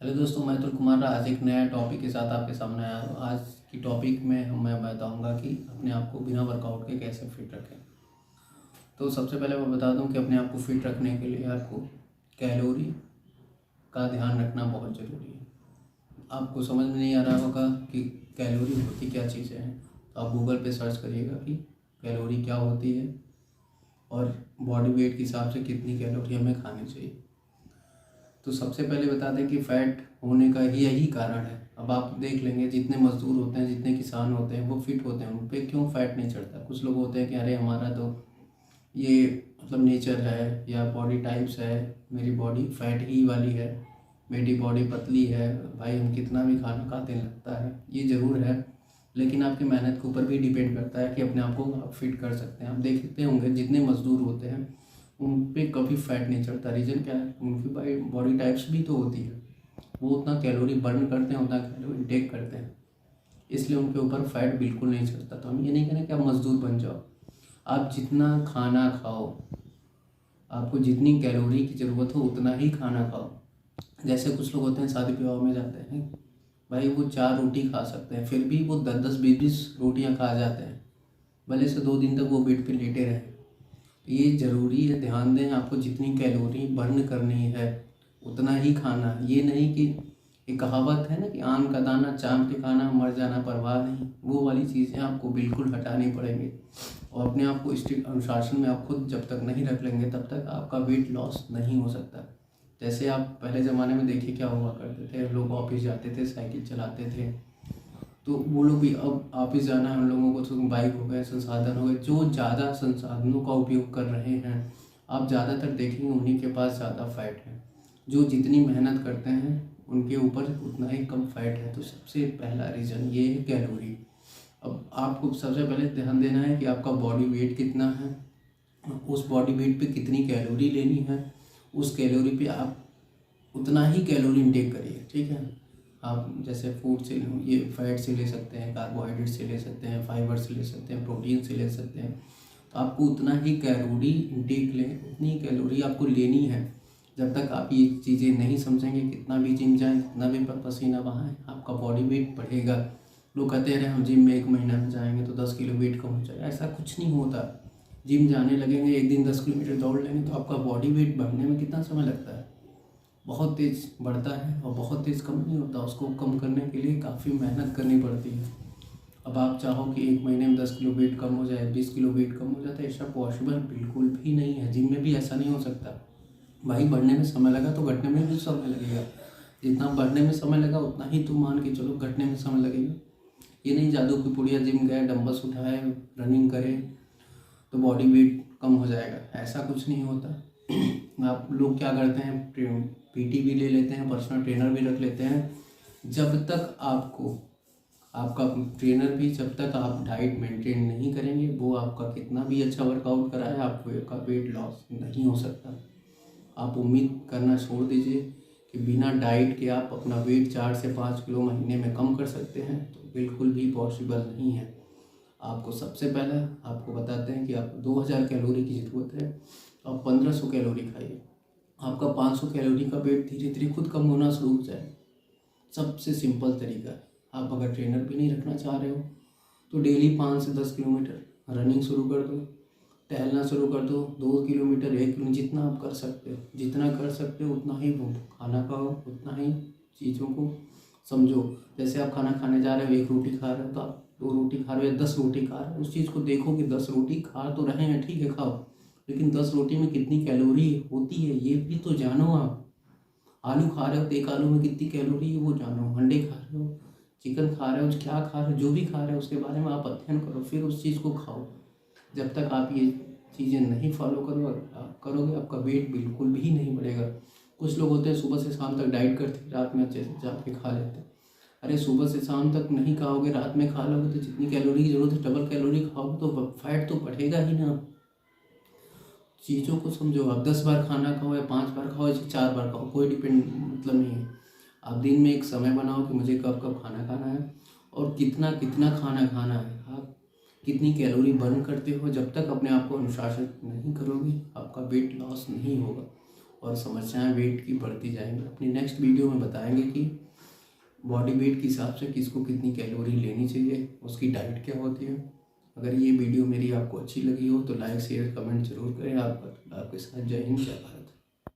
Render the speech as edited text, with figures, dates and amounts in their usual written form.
Hello दोस्तों, मैं अतुल कुमार आज एक नया टॉपिक के साथ आपके सामने आया हूँ। आज की टॉपिक में मैं बताऊंगा कि अपने आप को बिना वर्कआउट के कैसे फिट रखें। तो सबसे पहले मैं बता दूं कि अपने आप को फिट रखने के लिए आपको कैलोरी का ध्यान रखना बहुत ज़रूरी है। आपको समझ में नहीं आ रहा होगा कि कैलोरी होती क्या चीज़ें हैं, तो आप गूगल पे सर्च करिएगा कि कैलोरी क्या होती है और बॉडी वेट के हिसाब से कितनी कैलोरी हमें खानी चाहिए। तो सबसे पहले बता दें कि फ़ैट होने का ही यही कारण है। अब आप देख लेंगे जितने मज़दूर होते हैं, जितने किसान होते हैं, वो फिट होते हैं, उन पे क्यों फ़ैट नहीं चढ़ता। कुछ लोग होते हैं कि अरे हमारा तो ये मतलब नेचर है या बॉडी टाइप्स है, मेरी बॉडी फैट ही वाली है, मेरी बॉडी पतली है, भाई हम कितना भी खाना खाते लगता है। ये ज़रूर है, लेकिन आपकी मेहनत के ऊपर भी डिपेंड करता है कि अपने आप को आप फिट कर सकते हैं। आप देखते होंगे जितने मज़दूर होते हैं उन पे कभी फैट नहीं चढ़ता। रीज़न क्या है? उनकी बॉडी टाइप्स भी तो होती है, वो उतना कैलोरी बर्न करते हैं, उतना कैलोरी इंटेक करते हैं, इसलिए उनके ऊपर फैट बिल्कुल नहीं चढ़ता। तो हम ये नहीं करें कि आप मजदूर बन जाओ। आप जितना खाना खाओ, आपको जितनी कैलोरी की ज़रूरत हो उतना ही खाना खाओ। जैसे कुछ लोग होते हैं शादी विवाह में जाते हैं, भाई वो 4 रोटी खा सकते हैं, फिर भी वो 10-10 20-20 रोटियां खा जाते हैं, भले से 2 दिन तक वो बेड पे लेटे रहे। ये ज़रूरी है, ध्यान दें। आपको जितनी कैलोरी बर्न करनी है उतना ही खाना। ये नहीं कि एक कहावत है ना कि आम का दाना चाम के खाना, मर जाना परवाह नहीं। वो वाली चीज़ें आपको बिल्कुल हटानी पड़ेंगी। और अपने आप को स्ट्रिक्ट अनुशासन में आप खुद जब तक नहीं रख लेंगे तब तक आपका वेट लॉस नहीं हो सकता। जैसे आप पहले ज़माने में देखिए क्या हुआ करते थे, लोग ऑफिस जाते थे, साइकिल चलाते थे, तो वो लोग भी अब ऑफिस जाना है उन लोगों को तो बाइक हो गए, संसाधन हो गए। जो ज़्यादा संसाधनों का उपयोग कर रहे हैं, आप ज़्यादातर देखेंगे उन्हीं के पास ज़्यादा फैट है। जो जितनी मेहनत करते हैं उनके ऊपर उतना ही कम फैट है। तो सबसे पहला रीज़न ये है कैलोरी। अब आपको सबसे पहले ध्यान देना है कि आपका बॉडी वेट कितना है, उस बॉडी वेट पे कितनी कैलोरी लेनी है, उस कैलोरी पे आप उतना ही कैलोरी इनटेक करिए। ठीक है, आप जैसे फूड से ये फैट से ले सकते हैं, कार्बोहाइड्रेट से ले सकते हैं, फाइबर से ले सकते हैं, प्रोटीन से ले सकते हैं। तो आपको उतना ही कैलोरी इनटेक लें, उतनी कैलोरी आपको लेनी है। जब तक आप ये चीज़ें नहीं समझेंगे, कितना भी जिम जाएं, कितना भी पसीना बहाएं, आपका बॉडी वेट बढ़ेगा। लोग कहते हैं हम जिम में 1 महीना में जाएंगे तो 10 किलो वेट कम हो जाएगा। ऐसा कुछ नहीं होता। जिम जाने लगेंगे, एक दिन 10 किलोमीटर दौड़ लेंगे तो आपका बॉडी वेट बढ़ने में कितना समय लगता है? बहुत तेज़ बढ़ता है और बहुत तेज़ कम नहीं होता। उसको कम करने के लिए काफ़ी मेहनत करनी पड़ती है। अब आप चाहो कि 1 महीने में 10 किलो वेट कम हो जाए, 20 किलो वेट कम हो जाता है, ऐसा पॉसिबल बिल्कुल भी नहीं है। जिम में भी ऐसा नहीं हो सकता। भाई बढ़ने में समय लगा तो घटने में भी समय लगेगा। जितना बढ़ने में समय लगा उतना ही तुम मान के चलो घटने में समय लगेगा। ये नहीं जादू की पुड़िया जिम गए, डंबल्स उठाए, रनिंग करे तो बॉडी वेट कम हो जाएगा, ऐसा कुछ नहीं होता। आप लोग क्या करते हैं, पीटी भी ले लेते हैं, पर्सनल ट्रेनर भी रख लेते हैं। जब तक आपको आपका ट्रेनर भी, जब तक आप डाइट मेंटेन नहीं करेंगे, वो आपका कितना भी अच्छा वर्कआउट कराए, आपका वेट लॉस नहीं हो सकता। आप उम्मीद करना छोड़ दीजिए कि बिना डाइट के आप अपना वेट 4 से 5 किलो महीने में कम कर सकते हैं, तो बिल्कुल भी पॉसिबल नहीं है। आपको सबसे पहले आपको बताते हैं कि आपको 2000 कैलोरी की ज़रूरत है, तो आप 1500 कैलोरी खाइए। आपका 500 कैलोरी का वेट धीरे धीरे खुद कम होना शुरू हो जाए। सबसे सिंपल तरीका है। आप अगर ट्रेनर भी नहीं रखना चाह रहे हो तो डेली 5 से 10 किलोमीटर रनिंग शुरू कर दो, टहलना शुरू कर दो। 2 किलोमीटर, 1 किलोमीटर, जितना आप कर सकते हो, जितना कर सकते हो उतना ही वो खाना खाओ, उतना ही चीज़ों को समझो। जैसे आप खाना खाने जा रहे हो, 1 रोटी खा रहे हो तो आप 2 रोटी खा रहे हो या 10 रोटी खा रहे हो, उस चीज़ को देखो कि 10 रोटी खा तो रहे हैं, ठीक है खाओ, लेकिन 10 रोटी में कितनी कैलोरी होती है ये भी तो जानो। आप आलू खा रहे हो तो एक आलू में कितनी कैलोरी है वो जानो। अंडे खा रहे हो, चिकन खा रहे हो, क्या खा रहे हो, जो भी खा रहे हो उसके बारे में आप अध्ययन करो, फिर उस चीज़ को खाओ। जब तक आप ये चीज़ें नहीं फॉलो करोगे, आपका वेट बिल्कुल भी नहीं बढ़ेगा। कुछ लोग होते हैं सुबह से शाम तक डाइट करते, रात में अच्छे से जाग के खा लेते हैं। अरे सुबह से शाम तक नहीं खाओगे, रात में खा लोगे तो जितनी कैलोरी की जरूरत है डबल कैलोरी खाओगे तो फैट तो बढ़ेगा ही ना। चीज़ों को समझो। आप 10 बार खाना खाओ या 5 बार खाओ या 4 बार खाओ, कोई डिपेंड मतलब नहीं है। आप दिन में एक समय बनाओ कि मुझे कब कब खाना खाना है और कितना कितना खाना खाना है। आप कितनी कैलोरी बर्न करते हो, जब तक अपने आप को अनुशासित नहीं करोगे आपका वेट लॉस नहीं होगा। और समस्याएं वेट की बढ़ती जाएंगी। अपनी नेक्स्ट वीडियो में बताएंगे कि बॉडी वेट के हिसाब से किसको कितनी कैलोरी लेनी चाहिए, उसकी डाइट क्या होती है। अगर ये वीडियो मेरी आपको अच्छी लगी हो तो लाइक शेयर कमेंट जरूर करें। आपके साथ जय हिंद जय भारत।